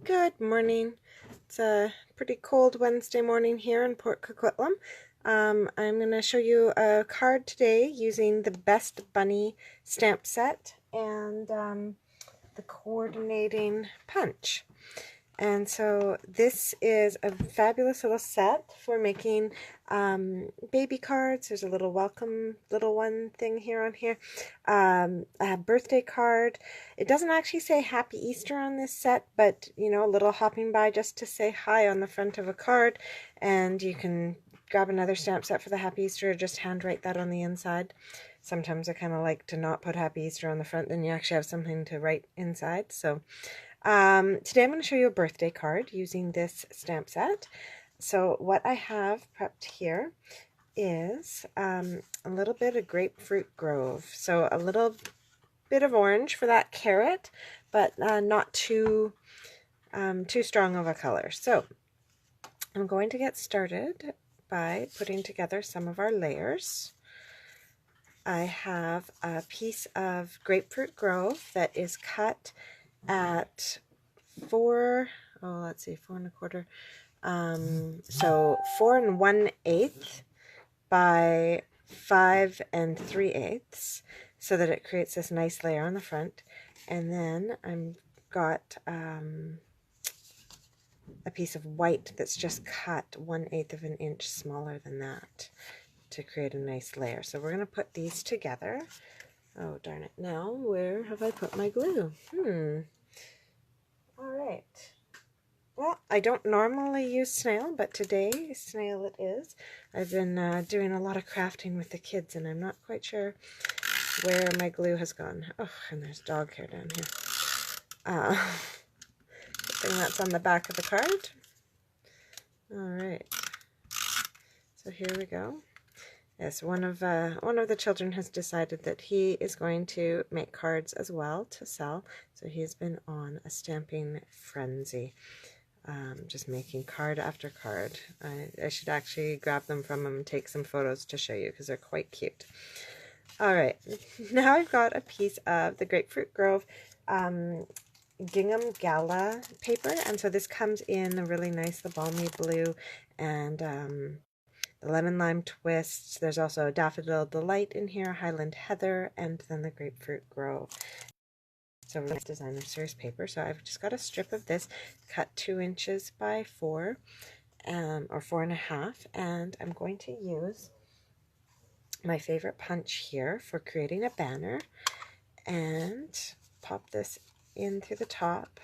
Good morning. It's a pretty cold Wednesday morning here in Port Coquitlam. I'm going to show you a card today using the Best Bunny stamp set and the coordinating punch. And so this is a fabulous little set for making baby cards. There's a little welcome little one thing here on here. A birthday card. It doesn't actually say Happy Easter on this set, but you know, a little hopping by just to say hi on the front of a card. And you can grab another stamp set for the Happy Easter or just handwrite that on the inside. Sometimes I kind of like to not put Happy Easter on the front, then you actually have something to write inside. So today I'm going to show you a birthday card using this stamp set. So what I have prepped here is a little bit of Grapefruit Grove. So a little bit of orange for that carrot, but not too strong of a color. So I'm going to get started by putting together some of our layers. I have a piece of Grapefruit Grove that is cut at 4 1/4, so 4 1/8 by 5 3/8, so that it creates this nice layer on the front. And then I've got a piece of white that's just cut 1/8 of an inch smaller than that to create a nice layer. So we're going to put these together. Oh, darn it. Now, where have I put my glue? All right. Well, I don't normally use snail, but today, snail it is. I've been doing a lot of crafting with the kids, and I'm not quite sure where my glue has gone. Oh, and there's dog hair down here. Good thing that's on the back of the card. All right. So here we go. Yes, one of the children has decided that he is going to make cards as well to sell. So he's been on a stamping frenzy, just making card after card. I should actually grab them from him and take some photos to show you because they're quite cute. All right, now I've got a piece of the Grapefruit Grove gingham gala paper, and so this comes in a really nice, the balmy blue and the lemon lime twists. There's also a daffodil delight in here, Highland heather, and then the Grapefruit Grove. So nice designer series paper. So I've just got a strip of this cut 2 inches by 4 or 4.5, and I'm going to use my favorite punch here for creating a banner and pop this in through the top.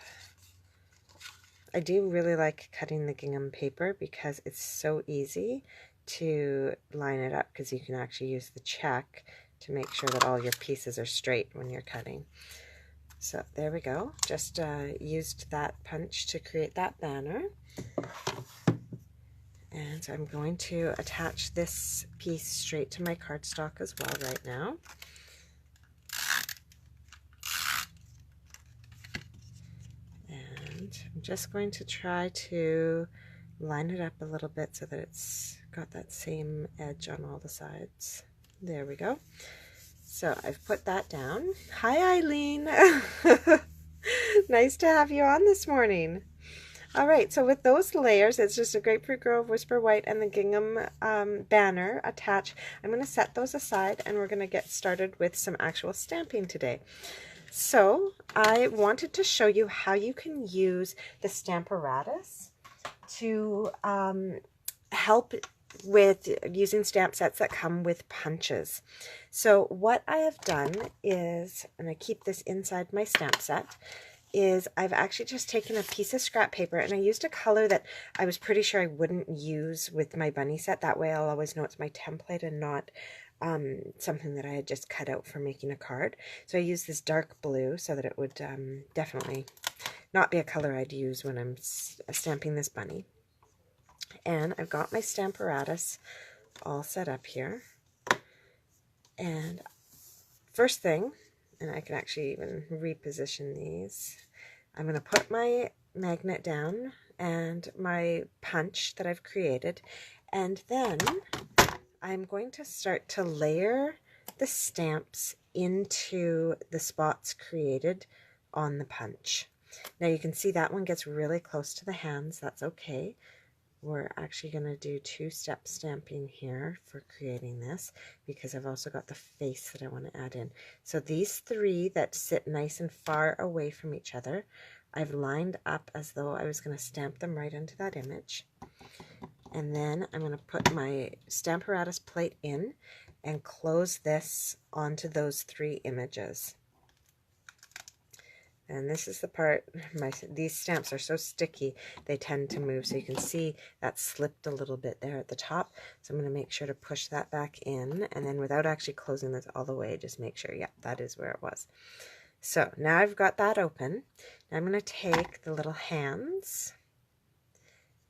I do really like cutting the gingham paper because it's so easy to line it up, because you can actually use the check to make sure that all your pieces are straight when you're cutting. So there we go. Just used that punch to create that banner. And so I'm going to attach this piece straight to my cardstock as well right now. And I'm just going to try to line it up a little bit so that it's got that same edge on all the sides. There we go. So I've put that down. Hi, Eileen. Nice to have you on this morning. All right, so with those layers, it's just a Grapefruit Grove, Whisper White, and the gingham banner attached. I'm going to set those aside, and we're going to get started with some actual stamping today. So I wanted to show you how you can use the stamparatus to help with using stamp sets that come with punches. So what I have done is, and I keep this inside my stamp set, is I've actually just taken a piece of scrap paper, and I used a color that I was pretty sure I wouldn't use with my bunny set. That way I'll always know it's my template and not something that I had just cut out for making a card. So I used this dark blue so that it would definitely not be a color I'd use when I'm stamping this bunny. And I've got my stamparatus all set up here. And first thing, and I can actually even reposition these, I'm going to put my magnet down and my punch that I've created, and then I'm going to start to layer the stamps into the spots created on the punch. Now you can see that one gets really close to the hands. That's okay. We're actually going to do two-step stamping here for creating this because I've also got the face that I want to add in. So these three that sit nice and far away from each other, I've lined up as though I was going to stamp them right into that image. And then I'm going to put my stamparatus plate in and close this onto those three images. And this is the part, these stamps are so sticky, they tend to move. So you can see that slipped a little bit there at the top. So I'm going to make sure to push that back in. And then without actually closing this all the way, just make sure, yeah, that is where it was. So now I've got that open. Now I'm going to take the little hands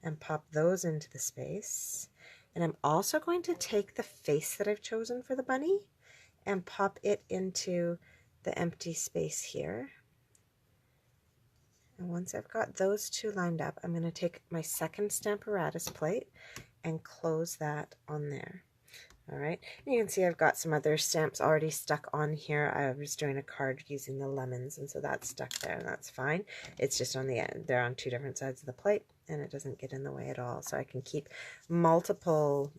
and pop those into the space. And I'm also going to take the face that I've chosen for the bunny and pop it into the empty space here. And once I've got those two lined up, I'm going to take my second stamparatus plate and close that on there. All right, and you can see I've got some other stamps already stuck on here. I was doing a card using the lemons, and so that's stuck there, and that's fine. It's just on the end. They're on two different sides of the plate, and it doesn't get in the way at all. So I can keep multiple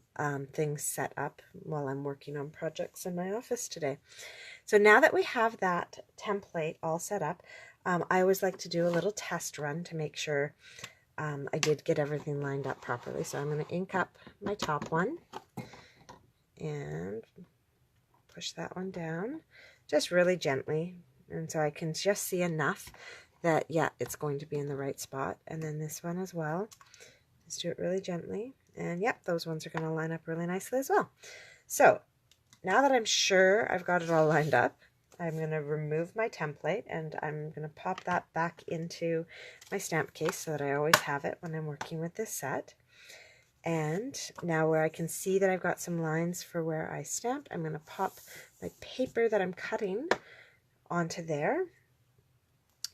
things set up while I'm working on projects in my office today. So now that we have that template all set up, I always like to do a little test run to make sure I did get everything lined up properly. So I'm going to ink up my top one and push that one down just really gently. And so I can just see enough that, yeah, it's going to be in the right spot. And then this one as well. Just do it really gently. And yep, those ones are going to line up really nicely as well. So now that I'm sure I've got it all lined up, I'm going to remove my template and I'm going to pop that back into my stamp case so that I always have it when I'm working with this set. And now where I can see that I've got some lines for where I stamped, I'm going to pop my paper that I'm cutting onto there.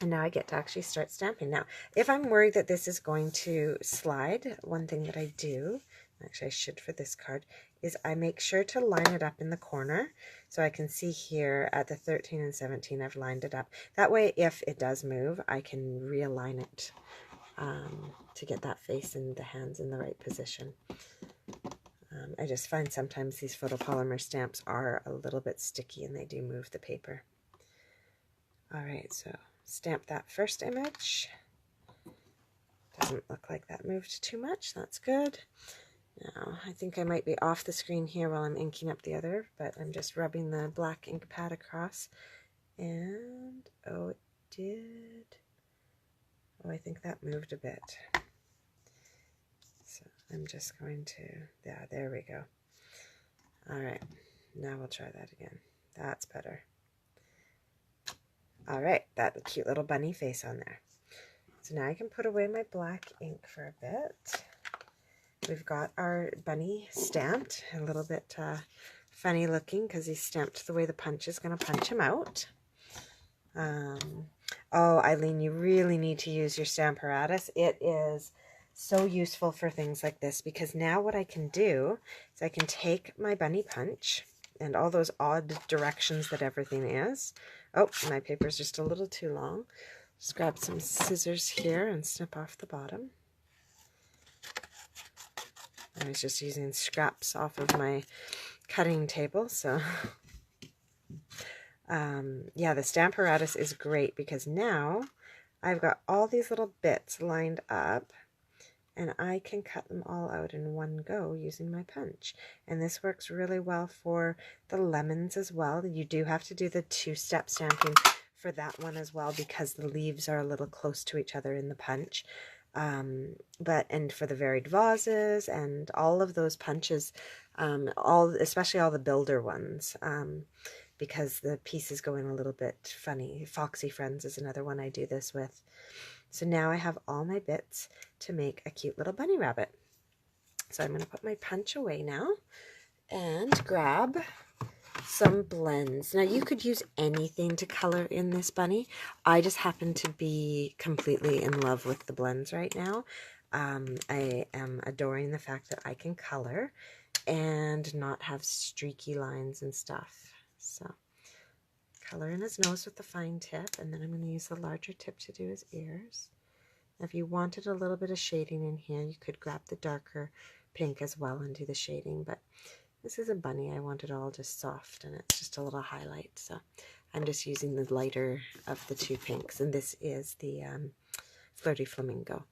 And now I get to actually start stamping. Now, if I'm worried that this is going to slide, one thing that I do, actually I should for this card, is I make sure to line it up in the corner. So I can see here at the 13 and 17, I've lined it up. That way, if it does move, I can realign it to get that face and the hands in the right position. I just find sometimes these photopolymer stamps are a little bit sticky and they do move the paper. All right, so stamp that first image. Doesn't look like that moved too much. That's good. Now, I think I might be off the screen here while I'm inking up the other, but I'm just rubbing the black ink pad across. And, oh, it did. Oh, I think that moved a bit. So I'm just going to, yeah, there we go. All right, now we'll try that again. That's better. All right, that cute little bunny face on there. So now I can put away my black ink for a bit. We've got our bunny stamped, a little bit funny looking because he's stamped the way the punch is going to punch him out. Oh, Eileen, you really need to use your stamparatus. It is so useful for things like this because now what I can do is I can take my bunny punch and all those odd directions that everything is. Oh, my paper's just a little too long. Just grab some scissors here and snip off the bottom. I was just using scraps off of my cutting table, so yeah, the stamparatus is great because now I've got all these little bits lined up and I can cut them all out in one go using my punch. And this works really well for the lemons as well. You do have to do the two-step stamping for that one as well because the leaves are a little close to each other in the punch. And for the varied vases and all of those punches, especially all the builder ones, because the pieces go in a little bit funny. Foxy Friends is another one I do this with. So now I have all my bits to make a cute little bunny rabbit. So I'm going to put my punch away now and grab some blends. Now you could use anything to color in this bunny. I just happen to be completely in love with the blends right now. I am adoring the fact that I can color and not have streaky lines and stuff. So color in his nose with the fine tip, and then I'm going to use the larger tip to do his ears. Now, if you wanted a little bit of shading in here, you could grab the darker pink as well and do the shading, but this is a bunny. I want it all just soft, and it's just a little highlight, so I'm just using the lighter of the two pinks, and this is the Flirty Flamingo.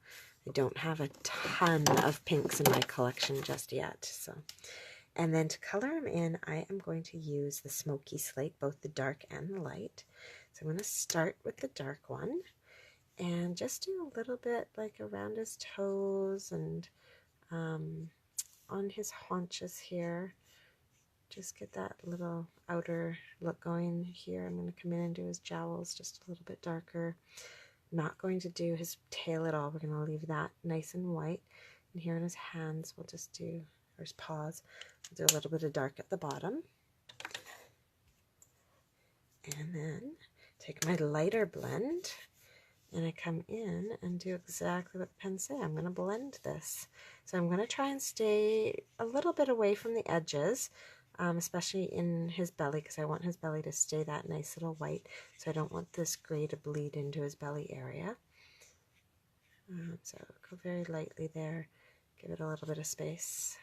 I don't have a ton of pinks in my collection just yet, so. And then to color them in, I am going to use the Smoky Slate, both the dark and the light. So I'm going to start with the dark one and just do a little bit like around his toes and on his haunches here. Just get that little outer look going here. I'm going to come in and do his jowls just a little bit darker. Not going to do his tail at all. We're going to leave that nice and white. And here on his hands, we'll just do, or his paws, we'll do a little bit of dark at the bottom. And then take my lighter blend, and I come in and do exactly what the pens say. I'm going to blend this. So I'm going to try and stay a little bit away from the edges, especially in his belly, because I want his belly to stay that nice little white, so I don't want this gray to bleed into his belly area. So go very lightly there, give it a little bit of space.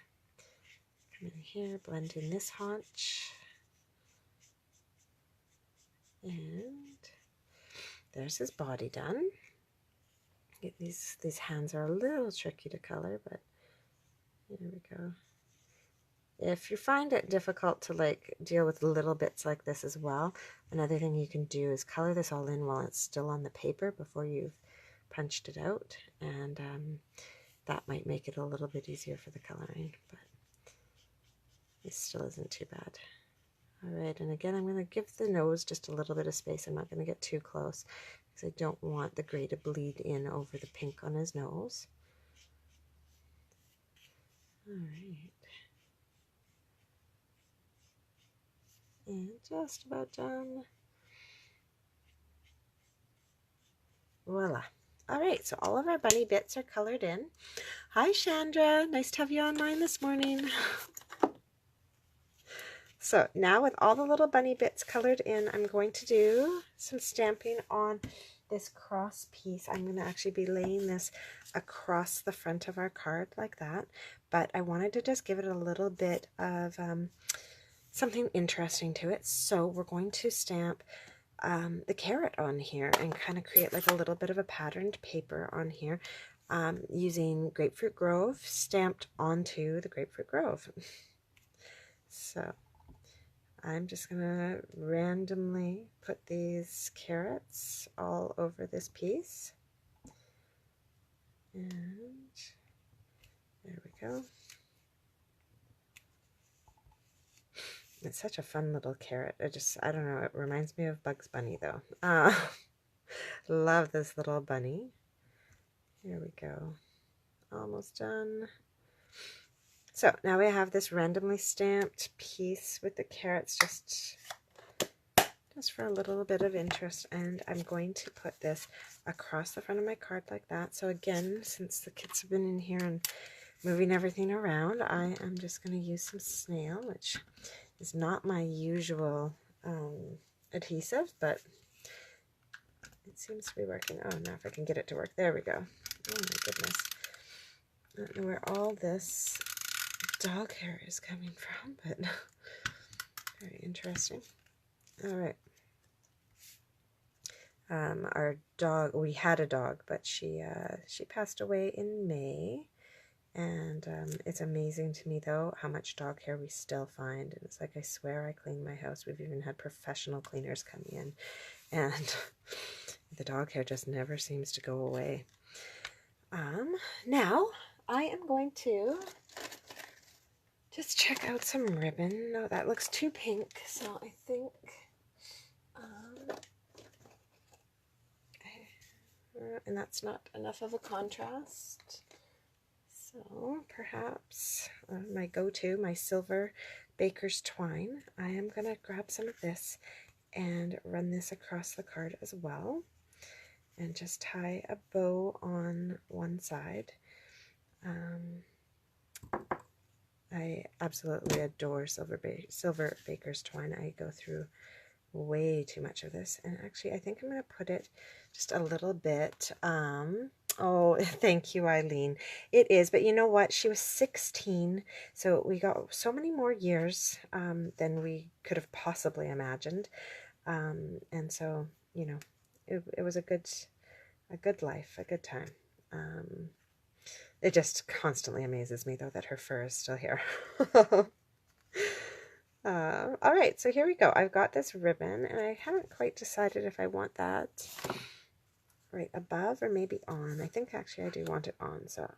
Come in here, blend in this haunch, and there's his body done. These hands are a little tricky to color, but here we go. If you find it difficult to like deal with little bits like this as well, another thing you can do is color this all in while it's still on the paper before you've punched it out, and that might make it a little bit easier for the coloring, but it still isn't too bad. Alright, and again I'm going to give the nose just a little bit of space. I'm not going to get too close because I don't want the gray to bleed in over the pink on his nose. Alright. And just about done. Voila. Alright, so all of our bunny bits are colored in. Hi Chandra, nice to have you online this morning. So now with all the little bunny bits colored in, I'm going to do some stamping on this cross piece. I'm going to actually be laying this across the front of our card like that, but I wanted to just give it a little bit of something interesting to it. So we're going to stamp the carrot on here and kind of create like a little bit of a patterned paper on here using Grapefruit Grove stamped onto the Grapefruit Grove. So I'm just going to randomly put these carrots all over this piece. And there we go. It's such a fun little carrot. I don't know, it reminds me of Bugs Bunny though. Love this little bunny. Here we go. Almost done. So now we have this randomly stamped piece with the carrots just for a little bit of interest, and I'm going to put this across the front of my card like that. So again, since the kids have been in here and moving everything around, I am just going to use some snail, which is not my usual adhesive, but it seems to be working. Oh, now if I can get it to work. There we go. Oh my goodness. I don't know where all this dog hair is coming from, but very interesting. All right. Our dog, we had a dog, but she passed away in May. And it's amazing to me, though, how much dog hair we still find. And it's like, I swear I clean my house. We've even had professional cleaners come in. And the dog hair just never seems to go away. Now, I am going to just check out some ribbon. No, that looks too pink. So I think... and that's not enough of a contrast. So perhaps my go-to, my silver baker's twine, I am going to grab some of this and run this across the card as well, and just tie a bow on one side. I absolutely adore silver baker's twine. I go through way too much of this. And actually, I think I'm going to put it just a little bit. Oh, thank you, Eileen. It is, but you know what? She was 16, so we got so many more years than we could have possibly imagined. And so, you know, it was a good life, a good time. It just constantly amazes me, though, that her fur is still here. All right, so here we go. I've got this ribbon, and I haven't quite decided if I want that right above or maybe on. I think actually I do want it on. So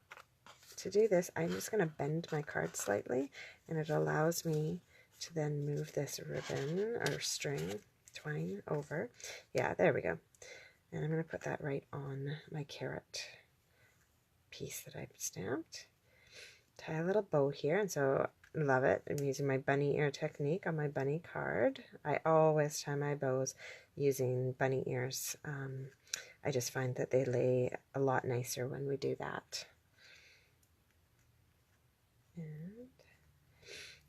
to do this, I'm just going to bend my card slightly, and it allows me to then move this ribbon or string, twine over. Yeah, there we go. And I'm going to put that right on my carrot piece that I've stamped. Tie a little bow here, and so love it. I'm using my bunny ear technique on my bunny card. I always tie my bows using bunny ears. I just find that they lay a lot nicer when we do that. And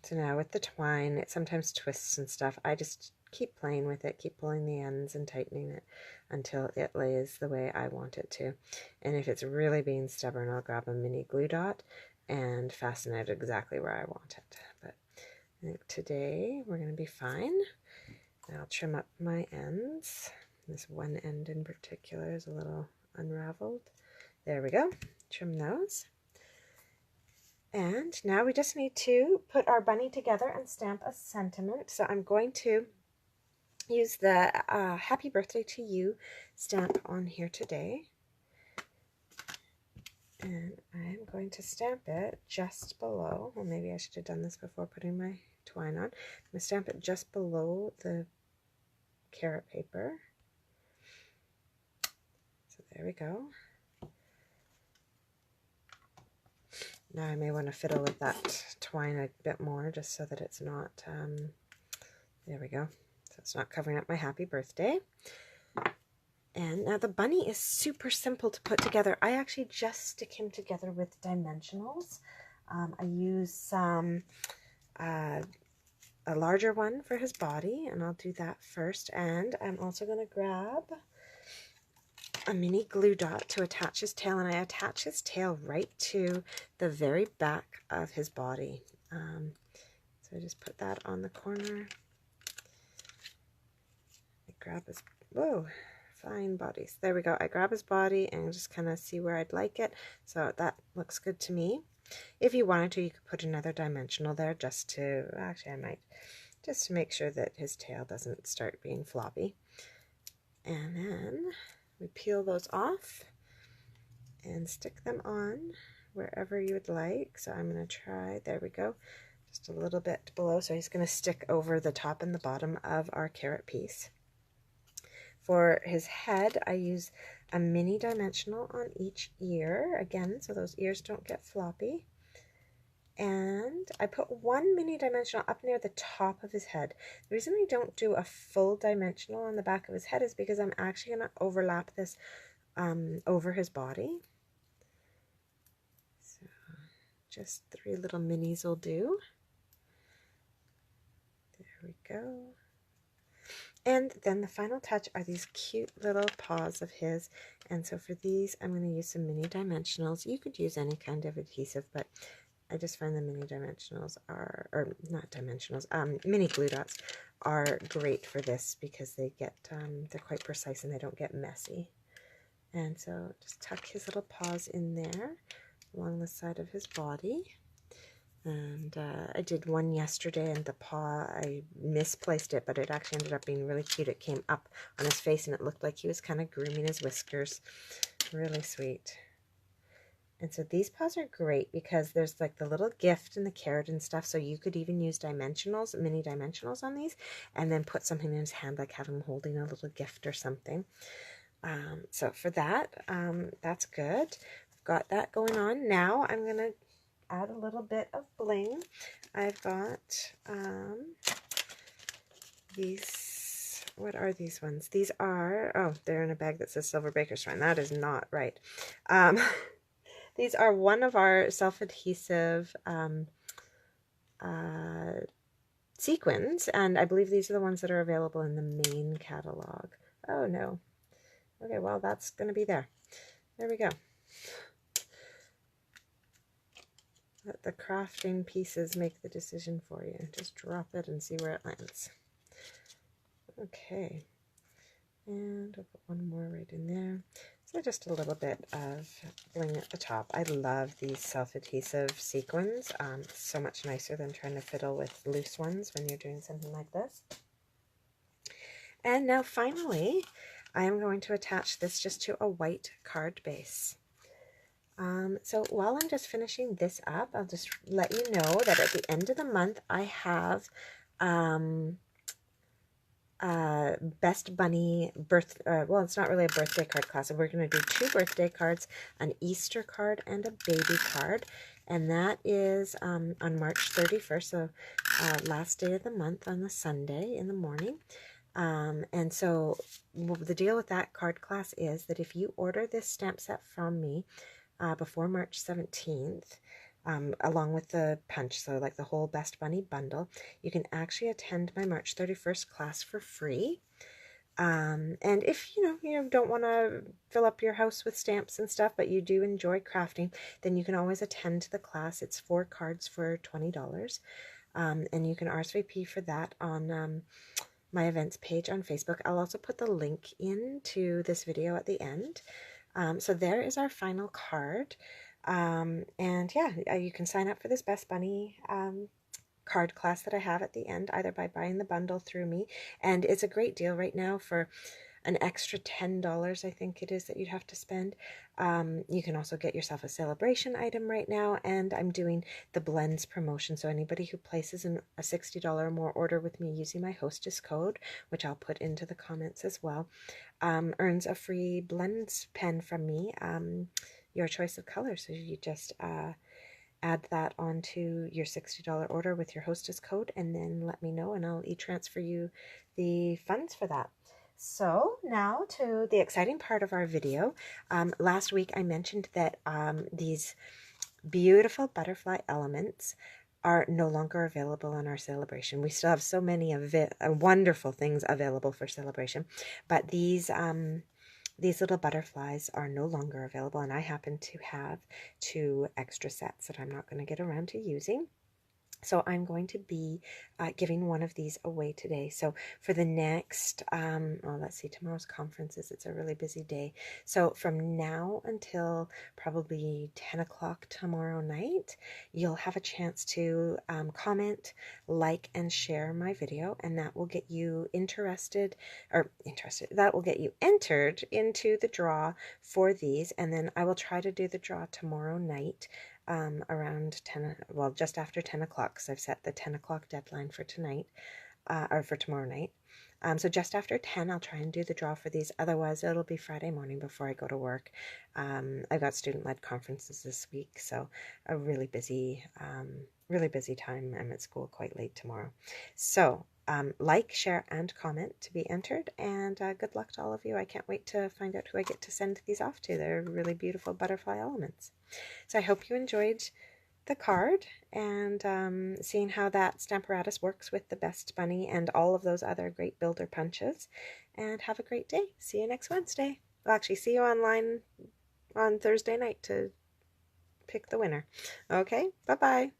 so now with the twine, it sometimes twists and stuff. I just keep playing with it, keep pulling the ends and tightening it until it lays the way I want it to. And if it's really being stubborn, I'll grab a mini glue dot and fasten it exactly where I want it. But I think today we're going to be fine. I'll trim up my ends. This one end in particular is a little unraveled. There we go. Trim those. And now we just need to put our bunny together and stamp a sentiment. So I'm going to use the Happy Birthday to You stamp on here today. And I'm going to stamp it just below. Well, maybe I should have done this before putting my twine on. I'm going to stamp it just below the carrot paper. So there we go. Now I may want to fiddle with that twine a bit more just so that it's not, there we go. So it's not covering up my happy birthday. And now the bunny is super simple to put together. I actually just stick him together with dimensionals. I use some, a larger one for his body, and I'll do that first. And I'm also going to grab a mini glue dot to attach his tail, and I attach his tail right to the very back of his body. So I just put that on the corner. I grab his, whoa, fine bodies. There we go. I grab his body and just kind of see where I'd like it. So that looks good to me. If you wanted to, you could put another dimensional there just to, actually I might, just to make sure that his tail doesn't start being floppy. And then we peel those off and stick them on wherever you would like. So I'm going to try, there we go, just a little bit below. So he's going to stick over the top and the bottom of our carrot piece. For his head, I use a mini dimensional on each ear, again, so those ears don't get floppy. And I put one mini dimensional up near the top of his head. The reason I don't do a full dimensional on the back of his head is because I'm actually going to overlap this over his body. So just 3 little minis will do. There we go. And then the final touch are these cute little paws of his. And so for these, I'm going to use some mini dimensionals. You could use any kind of adhesive, but I just find the mini dimensionals are, or not dimensionals, mini glue dots are great for this because they get, they're quite precise and they don't get messy. And so just tuck his little paws in there along the side of his body. And I did one yesterday, and the paw, I misplaced it, but it actually ended up being really cute. It came up on his face, and it looked like he was kind of grooming his whiskers. Really sweet. And so these paws are great because there's like the little gift and the carrot and stuff, so you could even use dimensionals, mini dimensionals on these, and then put something in his hand, like have him holding a little gift or something. So for that, that's good. I've got that going on. Now I'm going to add a little bit of bling. I've got these, what are these ones? These are, oh, they're in a bag that says Silver Baker's Twine. That is not right. These are one of our self-adhesive sequins, and I believe these are the ones that are available in the main catalog. Oh no. Okay, well that's going to be there. There we go. Let the crafting pieces make the decision for you. Just drop it and see where it lands. Okay. And I'll put one more right in there. So just a little bit of bling at the top. I love these self-adhesive sequins. It's so much nicer than trying to fiddle with loose ones when you're doing something like this. And now finally, I am going to attach this just to a white card base. So while I'm just finishing this up, I'll just let you know that at the end of the month, I have Best Bunny well, it's not really a birthday card class. We're going to do 2 birthday cards, an Easter card, and a baby card. And that is on March 31st, so last day of the month on the Sunday in the morning. And so the deal with that card class is that if you order this stamp set from me before March 17th, along with the punch, so like the whole Best Bunny bundle, you can actually attend my March 31st class for free. And if you don't want to fill up your house with stamps and stuff, but you do enjoy crafting, then you can always attend the class. It's 4 cards for $20, and you can RSVP for that on my events page on Facebook. I'll also put the link into this video at the end. So there is our final card. And yeah, you can sign up for this Best Bunny card class that I have at the end, either by buying the bundle through me, and it's a great deal right now for an extra $10, I think it is, that you'd have to spend. You can also get yourself a celebration item right now, and I'm doing the blends promotion, so anybody who places a $60 or more order with me using my hostess code, which I'll put into the comments as well, earns a free blends pen from me, your choice of color. So you just add that onto your $60 order with your hostess code, and then let me know, and I'll e-transfer you the funds for that. So now to the exciting part of our video. Last week I mentioned that these beautiful butterfly elements are no longer available in our celebration. We still have so many wonderful things available for celebration, but these little butterflies are no longer available, and I happen to have 2 extra sets that I'm not going to get around to using. So I'm going to be giving one of these away today. So for the next, let's see, tomorrow's conferences, it's a really busy day. So from now until probably 10 o'clock tomorrow night, you'll have a chance to comment, like, and share my video, and that will get you that will get you entered into the draw for these, and then I will try to do the draw tomorrow night. Around 10, well, just after 10 o'clock, because I've set the 10 o'clock deadline for tonight, or for tomorrow night. So just after 10, I'll try and do the draw for these. Otherwise, it'll be Friday morning before I go to work. I've got student-led conferences this week, so a really busy time. I'm at school quite late tomorrow. So like, share, and comment to be entered, and good luck to all of you. I can't wait to find out who I get to send these off to. They're really beautiful butterfly elements. So I hope you enjoyed the card, and seeing how that stamparatus works with the Best Bunny and all of those other great builder punches. And have a great day. See you next Wednesday. Well, actually, see you online on Thursday night to pick the winner. Okay, bye-bye.